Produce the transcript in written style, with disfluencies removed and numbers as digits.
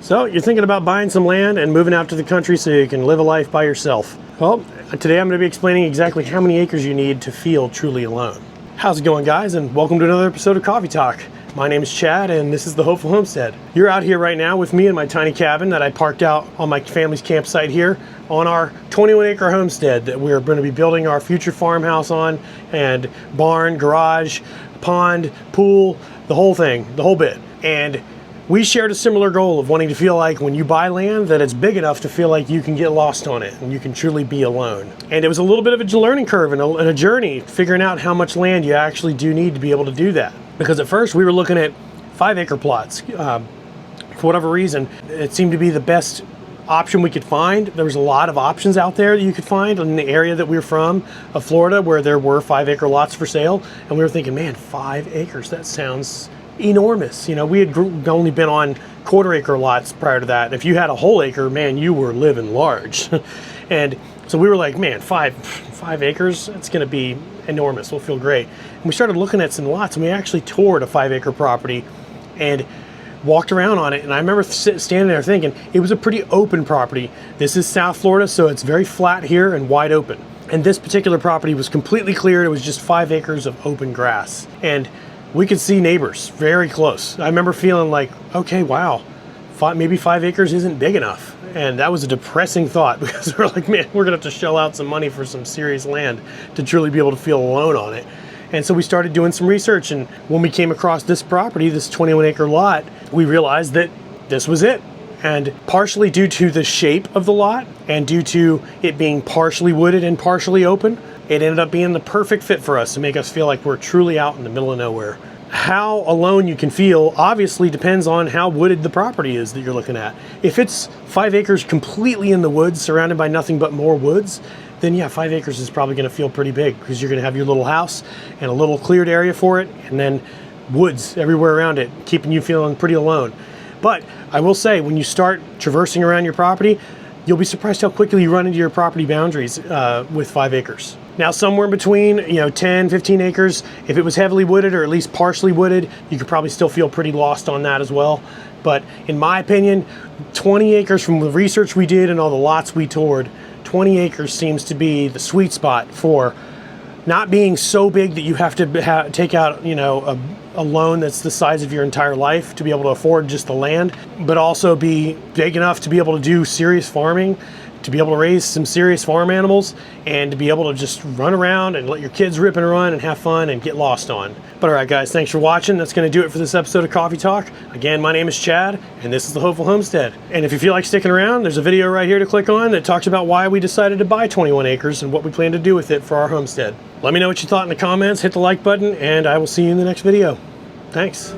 So you're thinking about buying some land and moving out to the country so you can live a life by yourself. Well, today I'm going to be explaining exactly how many acres you need to feel truly alone. How's it going, guys, and welcome to another episode of Coffee Talk. My name is Chad and this is the Hopeful Homestead. You're out here right now with me in my tiny cabin that I parked out on my family's campsite here on our 21-acre homestead that we're going to be building our future farmhouse on, and barn, garage, pond, pool, the whole thing, the whole bit. And we shared a similar goal of wanting to feel like when you buy land that it's big enough to feel like you can get lost on it and you can truly be alone. And it was a little bit of a learning curve and a journey figuring out how much land you actually do need to be able to do that. Because at first we were looking at 5-acre plots. For whatever reason, it seemed to be the best option we could find. There was a lot of options out there that you could find in the area that we were from, of Florida, where there were 5-acre lots for sale. And we were thinking, man, 5 acres, that sounds enormous. You know, we had only been on 1/4-acre lots prior to that. If you had a whole acre, man, you were living large. And so we were like, man, five acres, it's going to be enormous. We'll feel great. And we started looking at some lots, and we actually toured a 5-acre property and walked around on it. And I remember standing there thinking it was a pretty open property. This is South Florida, so it's very flat here and wide open. And this particular property was completely cleared. It was just 5 acres of open grass. And we could see neighbors very close. I remember feeling like, okay, wow, maybe 5 acres isn't big enough. And that was a depressing thought, because we're like, man, we're gonna have to shell out some money for some serious land to truly be able to feel alone on it. And so we started doing some research, and when we came across this property, this 21-acre lot, we realized that this was it. And partially due to the shape of the lot and due to it being partially wooded and partially open, it ended up being the perfect fit for us to make us feel like we're truly out in the middle of nowhere. How alone you can feel obviously depends on how wooded the property is that you're looking at. If it's 5 acres completely in the woods, surrounded by nothing but more woods, then yeah, 5 acres is probably going to feel pretty big, because you're going to have your little house and a little cleared area for it, and then woods everywhere around it, keeping you feeling pretty alone. But I will say, when you start traversing around your property, you'll be surprised how quickly you run into your property boundaries with 5 acres. Now, somewhere in between, 10, 15 acres, if it was heavily wooded or at least partially wooded, you could probably still feel pretty lost on that as well. But in my opinion, 20 acres from the research we did and all the lots we toured, 20 acres seems to be the sweet spot for not being so big that you have to take out, a loan that's the size of your entire life to be able to afford just the land, but also be big enough to be able to do serious farming, to be able to raise some serious farm animals, and to be able to just run around and let your kids rip and run and have fun and get lost on. But all right, guys, thanks for watching. That's going to do it for this episode of Coffee Talk. Again, my name is Chad, and this is the Hopeful Homestead. And if you feel like sticking around, there's a video right here to click on that talks about why we decided to buy 21 acres and what we plan to do with it for our homestead. Let me know what you thought in the comments, hit the like button, and I will see you in the next video. Thanks.